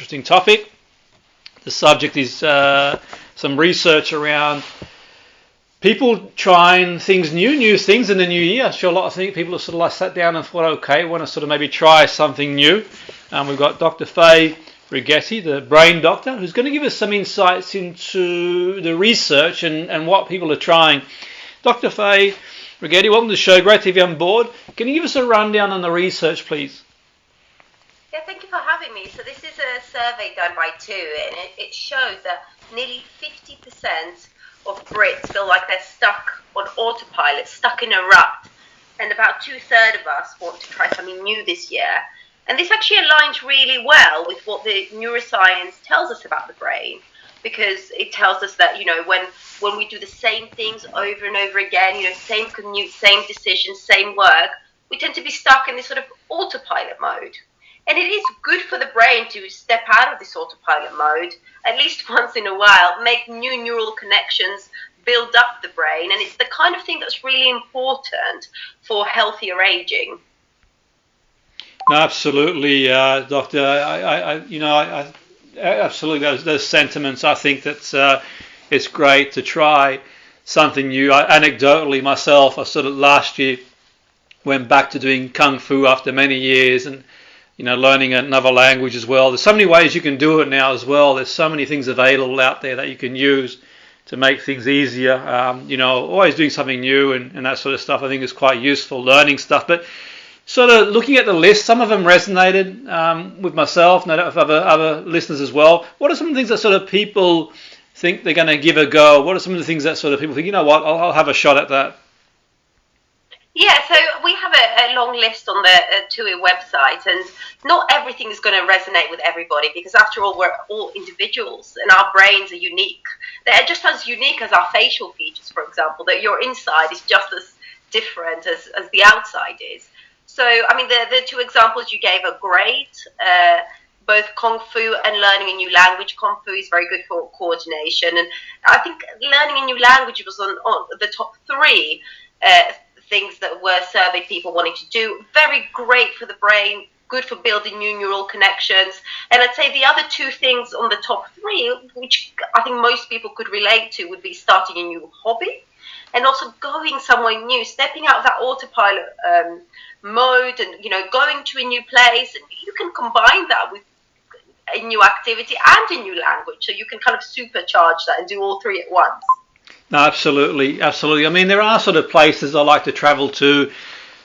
interesting topic. The subject is some research around people trying new things in the new year. Sure, a lot of people have sort of like sat down and thought, okay, want to sort of maybe try something new. We've got Dr. Faye Begeti, the brain doctor, who's going to give us some insights into the research and what people are trying. Dr. Faye Begeti, welcome to the show. Great to have you on board. Can you give us a rundown on the research, please? Yeah, thank you for having me. So this is a survey done by two, and it shows that nearly 50% of Brits feel like they're stuck on autopilot, stuck in a rut, and about 2/3 of us want to try something new this year. And this actually aligns really well with what the neuroscience tells us about the brain, because it tells us that, when we do the same things over and over again, same commute, same decisions, same work, we tend to be stuck in this sort of autopilot mode. And it is good for the brain to step out of this autopilot mode, at least once in a while, make new neural connections, build up the brain, and it's the kind of thing that's really important for healthier aging. No, absolutely, Doctor. I absolutely those sentiments. I think that it's great to try something new. Anecdotally, myself, I sort of last year went back to doing kung fu after many years, and learning another language as well. There's so many ways you can do it now as well. There's so many things available out there that you can use to make things easier. Always doing something new and that sort of stuff. I think is quite useful, learning stuff. But sort of looking at the list, some of them resonated with myself, no doubt with other listeners as well. What are some of the things that sort of people think they're going to give a go? What are some of the things that sort of people think, you know what, I'll have a shot at that? Yeah, so we have a long list on the TUI website, and not everything is going to resonate with everybody, because after all, we're all individuals and our brains are unique. They're just as unique as our facial features, for example, that your inside is just as different as the outside is. So, I mean, the two examples you gave are great. Both Kung Fu and learning a new language. Kung Fu is very good for coordination. And I think learning a new language was on the top three things that were surveyed people wanting to do. Very great for the brain, good for building new neural connections. And I'd say the other two things on the top three, which I think most people could relate to, would be starting a new hobby and also going somewhere new, stepping out of that autopilot mode and, going to a new place. And you can combine that with a new activity and a new language. So you can kind of supercharge that and do all three at once. No, absolutely. I mean, there are sort of places I like to travel to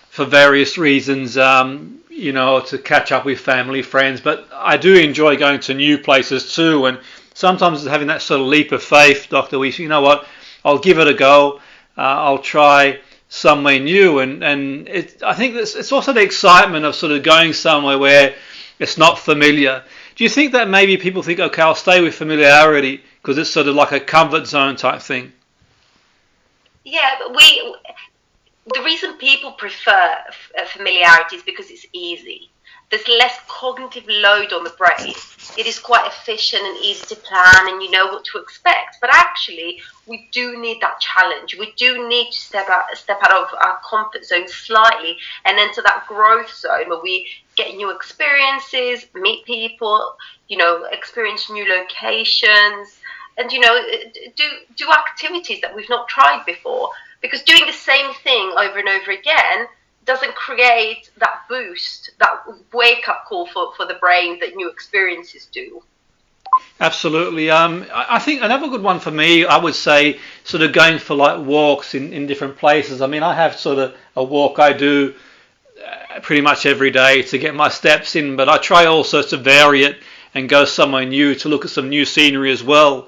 for various reasons, to catch up with family, friends, but I do enjoy going to new places too, and sometimes having that sort of leap of faith, Doctor, we say, you know what, I'll give it a go, I'll try somewhere new, and I think it's also the excitement of sort of going somewhere where it's not familiar. Do you think that maybe people think, okay, I'll stay with familiarity because it's sort of like a comfort zone type thing? Yeah, but the reason people prefer familiarity is because it's easy. There's less cognitive load on the brain. It is quite efficient and easy to plan, and you know what to expect. But actually, we do need that challenge. We do need to step out of our comfort zone slightly and enter that growth zone where we get new experiences, meet people, experience new locations, and do activities that we've not tried before, because doing the same thing over and over again doesn't create that boost, that wake-up call for the brain that new experiences do. Absolutely. I think another good one for me, I would say, sort of going for like walks in different places. I mean, I have sort of a walk I do pretty much every day to get my steps in, but I try also to vary it and go somewhere new to look at some new scenery as well.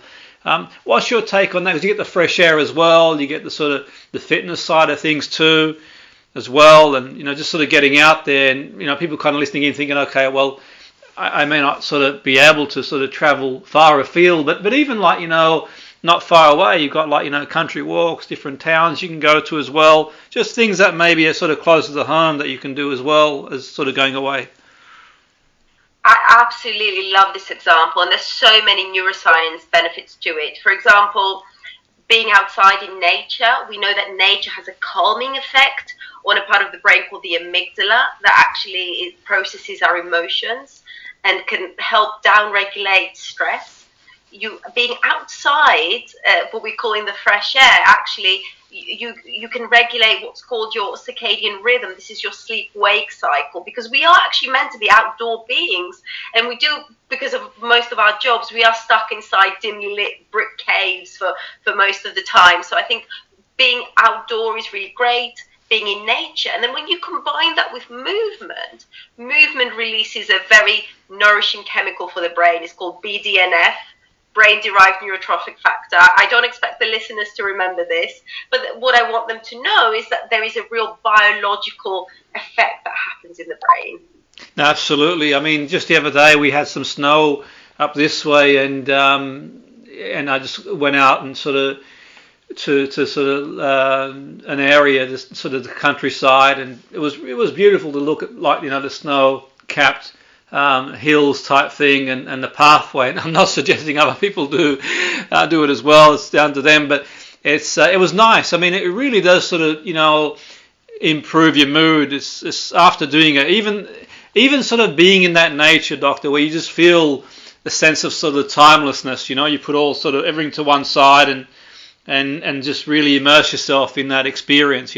What's your take on that? Because you get the fresh air as well, you get the sort of the fitness side of things too, as well, and just sort of getting out there, and people kind of listening in, thinking, okay, well, I may not sort of be able to sort of travel far afield, but even like not far away, you've got like country walks, different towns you can go to as well, just things that maybe are sort of closer to home that you can do as well as sort of going away. I absolutely love this example, and there's so many neuroscience benefits to it. For example, being outside in nature, we know that nature has a calming effect on a part of the brain called the amygdala that actually processes our emotions. and can help down-regulate stress. You being outside, what we call in the fresh air, actually, you can regulate what's called your circadian rhythm. This is your sleep-wake cycle, because we are actually meant to be outdoor beings, and we do, because of most of our jobs, we are stuck inside dimly lit brick caves for most of the time. So I think being outdoor is really great, being in nature. And then when you combine that with movement releases a very nourishing chemical for the brain. It's called BDNF, brain-derived neurotrophic factor. I don't expect the listeners to remember this, but what I want them to know is that there is a real biological effect that happens in the brain. No, absolutely. I mean, just the other day we had some snow up this way, and I just went out and sort of to sort of an area, just sort of the countryside, and it was beautiful to look at, like, the snow-capped hills type thing, and the pathway. And I'm not suggesting other people do it as well. It's down to them, but it was nice. I mean, it really does sort of improve your mood. It's after doing it, even sort of being in that nature, Doctor, where you just feel a sense of sort of timelessness. You put all sort of everything to one side and just really immerse yourself in that experience.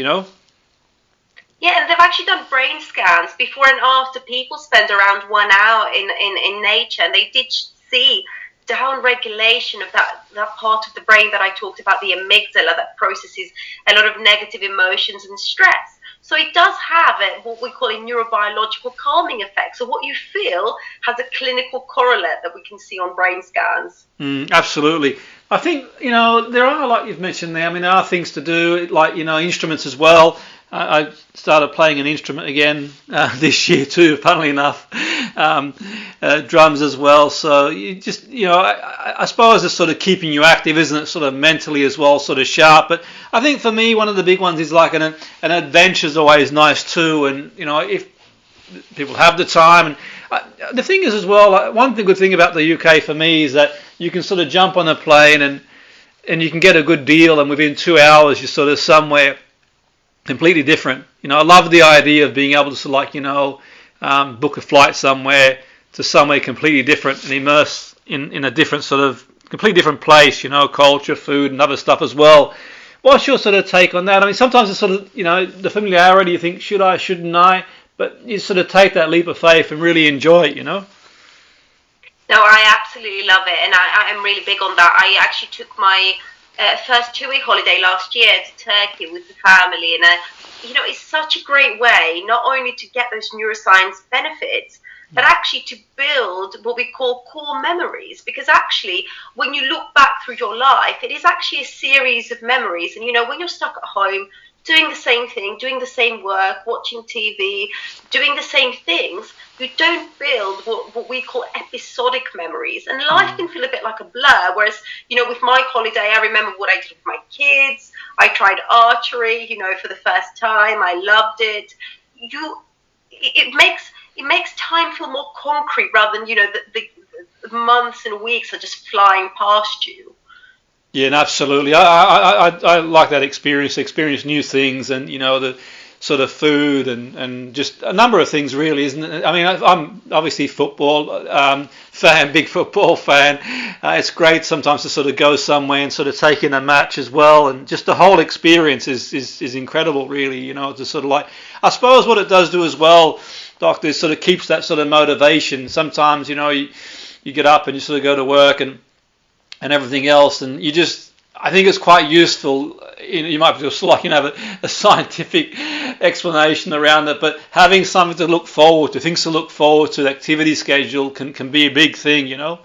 Yeah, and they've actually done brain scans before and after. People spend around 1 hour in nature, and they did see down regulation of that part of the brain that I talked about, the amygdala, that processes a lot of negative emotions and stress. So it does have what we call a neurobiological calming effect. So what you feel has a clinical correlate that we can see on brain scans. Absolutely. I think, there are, like you've mentioned there, I mean, there are things to do, like, instruments as well. I started playing an instrument again this year too, funnily enough, drums as well. So you just, I suppose it's sort of keeping you active, isn't it? Sort of mentally as well, sort of sharp. But I think for me, one of the big ones is like an adventure's always nice too. And, if people have the time. And the thing is as well, like, one good thing about the UK for me is that you can sort of jump on a plane and you can get a good deal, and within 2 hours you're sort of somewhere completely different. I love the idea of being able to sort of book a flight somewhere to somewhere completely different and immerse in a different sort of completely different place, culture, food and other stuff as well. What's your sort of take on that? I mean, sometimes it's sort of, the familiarity, you think, should I, shouldn't I? But you sort of take that leap of faith and really enjoy it, No, I absolutely love it, and I am really big on that. I actually took my first 2-week holiday last year to Turkey with the family, and it's such a great way not only to get those neuroscience benefits, but actually to build what we call core memories. Because actually, when you look back through your life, it is actually a series of memories. And when you're stuck at home doing the same thing, doing the same work, watching TV, doing the same things, you don't build what we call episodic memories. And life can feel a bit like a blur. Whereas, with my holiday, I remember what I did with my kids. I tried archery, for the first time. I loved it. It makes time feel more concrete rather than, the months and weeks are just flying past you. Yeah, absolutely. I like that experience new things, and the sort of food and just a number of things, really, isn't it? I mean, I'm obviously football fan, big football fan. It's great sometimes to sort of go somewhere and sort of take in a match as well, and just the whole experience is incredible, really. To sort of like, I suppose what it does do as well, Doctor, is sort of keeps that sort of motivation. Sometimes, you get up and you sort of go to work and everything else, and I think it's quite useful. You might just have a scientific explanation around it, but having something to look forward to, things to look forward to, the activity schedule can be a big thing, Yeah,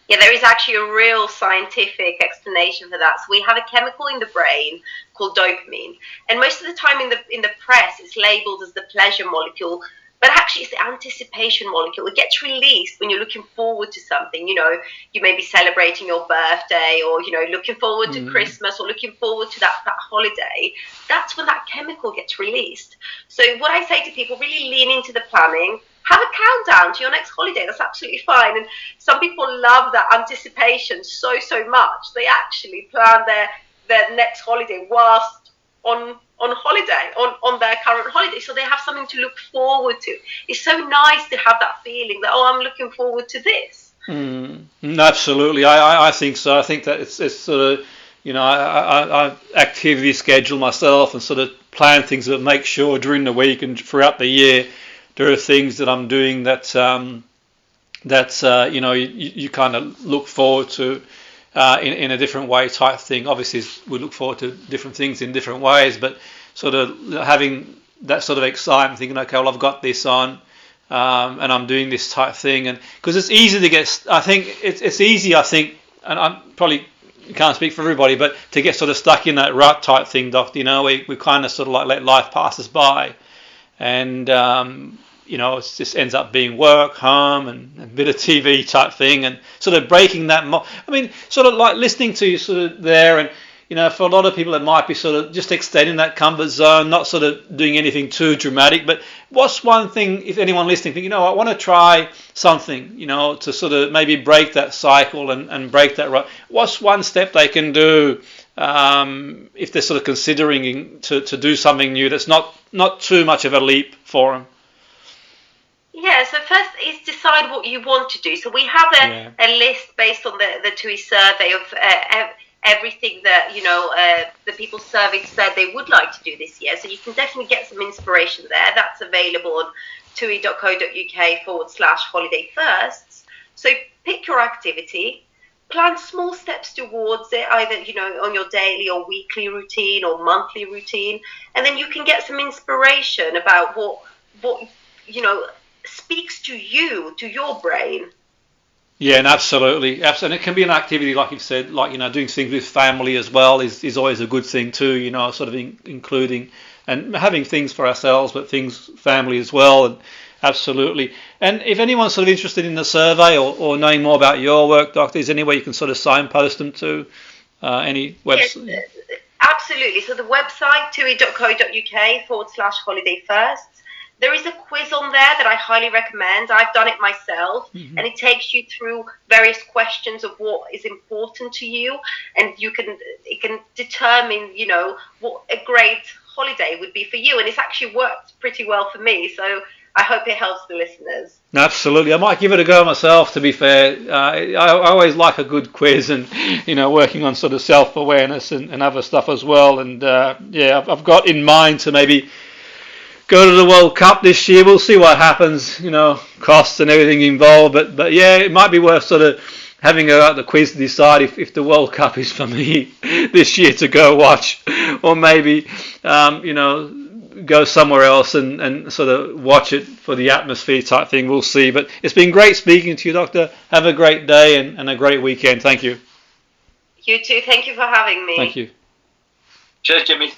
there is actually a real scientific explanation for that. So we have a chemical in the brain called dopamine, and most of the time in the press it's labeled as the pleasure molecule. But actually, it's the anticipation molecule. It gets released when you're looking forward to something. You may be celebrating your birthday, or, looking forward to Christmas, or looking forward to that holiday. That's when that chemical gets released. So what I say to people, really lean into the planning. Have a countdown to your next holiday. That's absolutely fine. And some people love that anticipation so much. They actually plan their next holiday whilst on on holiday, on their current holiday, so they have something to look forward to. It's so nice to have that feeling that, oh, I'm looking forward to this. Absolutely, I think so. I think that it's sort of, I actively schedule myself and sort of plan things that make sure during the week and throughout the year there are things that I'm doing that you kind of look forward to in a different way type thing. Obviously, we look forward to different things in different ways, but sort of having that sort of excitement, thinking, okay, well, I've got this on. And I'm doing this type thing, and because it's easy to get, I think it's easy, and I probably can't speak for everybody, but to get sort of stuck in that rut type thing, Doctor. We kind of sort of like let life pass us by, and it just ends up being work, home, and a bit of TV type thing, and sort of breaking that. Sort of like listening to you sort of there, and for a lot of people, it might be sort of just extending that comfort zone, not sort of doing anything too dramatic. But what's one thing, if anyone listening think, I want to try something, to sort of maybe break that cycle and break that rut. What's one step they can do if they're sort of considering to do something new that's not too much of a leap for them? Yeah, so first is decide what you want to do. So we have a list based on the TUI survey of everything that the people surveyed said they would like to do this year. So you can definitely get some inspiration there. That's available on tui.co.uk/holiday firsts. So pick your activity, plan small steps towards it, either on your daily or weekly routine or monthly routine, and then you can get some inspiration about what speaks to you, to your brain. Yeah, and absolutely. And it can be an activity, like you've said, like, doing things with family as well is always a good thing too, sort of including and having things for ourselves, but things family as well. And absolutely. And if anyone's sort of interested in the survey or knowing more about your work, Doctor, is there any way you can sort of signpost them to any website? Yes, absolutely. So the website, tui.co.uk/holiday firsts. There is a quiz on there that I highly recommend. I've done it myself, and it takes you through various questions of what is important to you, and it can determine, what a great holiday would be for you. And it's actually worked pretty well for me, so I hope it helps the listeners. Absolutely. I might give it a go myself, to be fair. I always like a good quiz and, working on sort of self-awareness and other stuff as well. And, I've got in mind to maybe go to the World Cup this year. We'll see what happens, costs and everything involved. But yeah, it might be worth sort of having the quiz to decide if the World Cup is for me this year to go watch, or maybe, go somewhere else and sort of watch it for the atmosphere type thing. We'll see. But it's been great speaking to you, Doctor. Have a great day and a great weekend. Thank you. You too. Thank you for having me. Thank you. Cheers, Jimmy.